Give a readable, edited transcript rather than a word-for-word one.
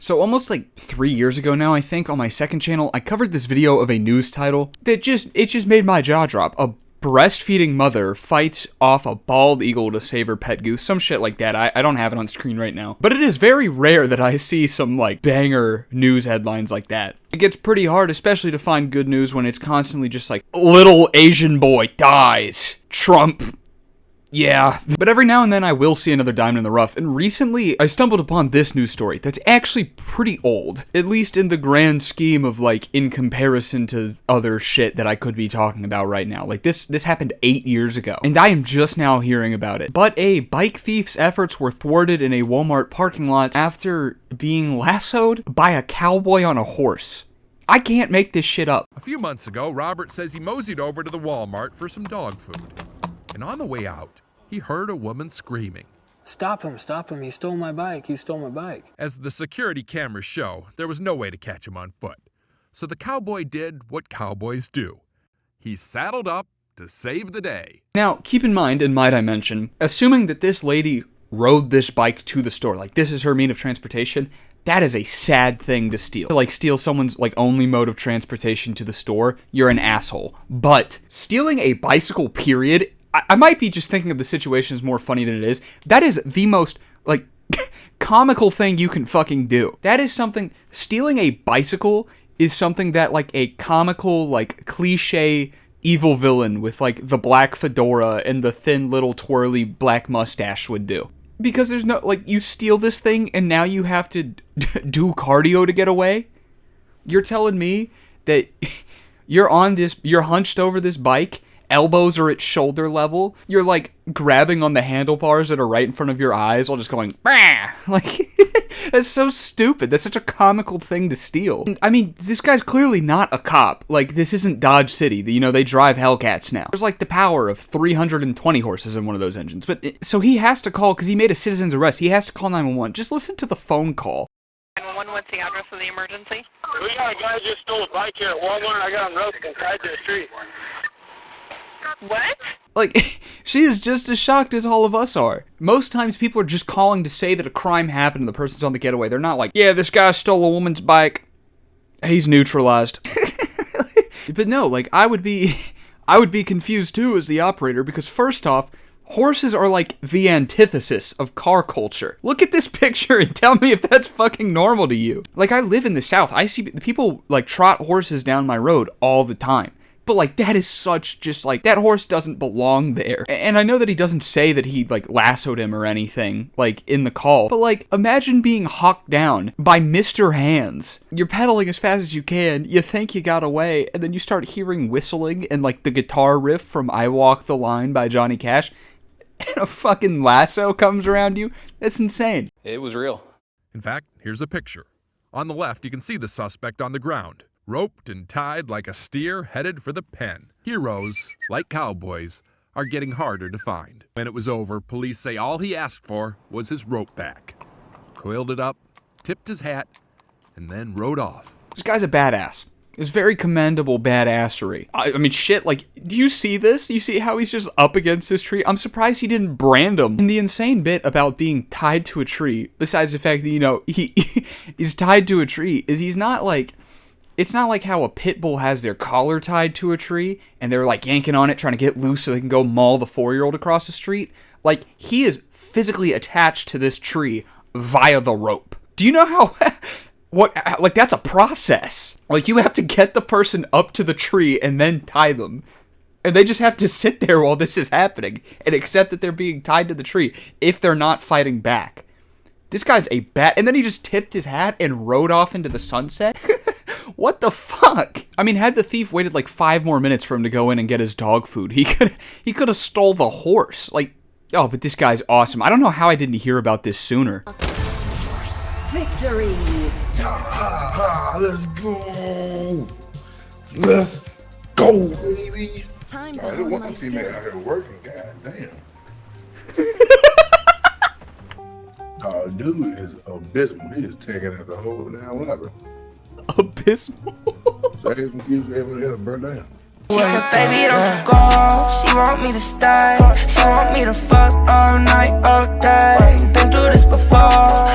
So almost like 3 years ago now, I think, on my second channel, I covered this video of a news title that just made my jaw drop. A breastfeeding mother fights off a bald eagle to save her pet goose. Some shit like that. I don't have it on screen right now. But it is very rare that I see some like banger news headlines like that. It gets pretty hard, especially to find good news when it's constantly just like, little Asian boy dies. Trump. Yeah, but every now and then I will see another diamond in the rough, and recently I stumbled upon this news story that's actually pretty old, at least in the grand scheme of like, in comparison to other shit that I could be talking about right now. Like this happened 8 years ago, and I am just now hearing about it. But a bike thief's efforts were thwarted in a Walmart parking lot after being lassoed by a cowboy on a horse. I can't make this shit up. A few months ago, Robert says he moseyed over to the Walmart for some dog food. And on the way out, he heard a woman screaming. Stop him, he stole my bike, As the security cameras show, there was no way to catch him on foot. So the cowboy did what cowboys do. He saddled up to save the day. Now, keep in mind, and might I mention, assuming that this lady rode this bike to the store, like this is her mean of transportation, that is a sad thing to steal. To like steal someone's like only mode of transportation to the store, you're an asshole. But stealing a bicycle, period, I might be just thinking of the situation as more funny than it is. That is the most, like, comical thing you can fucking do. That is something, stealing a bicycle is something that, like, a comical, like, cliche evil villain with, like, the black fedora and the thin little twirly black mustache would do. Because there's no, like, you steal this thing and now you have to do cardio to get away? You're telling me that you're hunched over this bike, elbows are at shoulder level, you're like grabbing on the handlebars that are right in front of your eyes while just going, bah! Like, that's so stupid. That's such a comical thing to steal. I mean, this guy's clearly not a cop. Like, this isn't Dodge City. You know, they drive Hellcats now. There's like the power of 320 horses in one of those engines. But so he has to call, because he made a citizen's arrest, he has to call 911. Just listen to the phone call. 911, what's the address of the emergency? We got a guy just stole a bike here at Walmart. I got him roped and tied to the street. What? Like, she is just as shocked as all of us are. Most times people are just calling to say that a crime happened and the person's on the getaway. They're not like, yeah, this guy stole a woman's bike. He's neutralized. But no, like, I would be confused too as the operator, because first off, horses are like the antithesis of car culture. Look at this picture and tell me if that's fucking normal to you. Like, I live in the South. I see people like trot horses down my road all the time. But, like, that is such just, like, that horse doesn't belong there. And I know that he doesn't say that he, like, lassoed him or anything, like, in the call. But, like, imagine being hawked down by Mr. Hands. You're pedaling as fast as you can, you think you got away, and then you start hearing whistling and, like, the guitar riff from I Walk the Line by Johnny Cash, and a fucking lasso comes around you. That's insane. It was real. In fact, here's a picture. On the left, you can see the suspect on the ground, roped and tied like a steer headed for the pen. Heroes, like cowboys, are getting harder to find. When it was over, police say all he asked for was his rope back. Coiled it up, tipped his hat, and then rode off. This guy's a badass. It's very commendable badassery. I mean, shit, like, do you see this? You see how he's just up against this tree? I'm surprised he didn't brand him. And the insane bit about being tied to a tree, besides the fact that, you know, he's tied to a tree, is he's not like, it's not like how a pit bull has their collar tied to a tree and they're like yanking on it, trying to get loose so they can go maul the 4-year-old across the street. Like, he is physically attached to this tree via the rope. Do you know how, like, that's a process. Like, you have to get the person up to the tree and then tie them. And they just have to sit there while this is happening and accept that they're being tied to the tree if they're not fighting back. This guy's a bat. And then he just tipped his hat and rode off into the sunset. What the fuck? I mean, had the thief waited like 5 more minutes for him to go in and get his dog food, he could have stole the horse. Like, oh, but this guy's awesome. I don't know how I didn't hear about this sooner. Victory! Let's go! Let's go, baby! Time to There's hone one my female out skills. here working, goddamn. Dude is abysmal. He is taking out the whole damn lever. Abysmal? Save some keeps everybody else burn down. She said, baby, don't you go. She want me to stay. She want me to fuck all night, all day. Been through this before.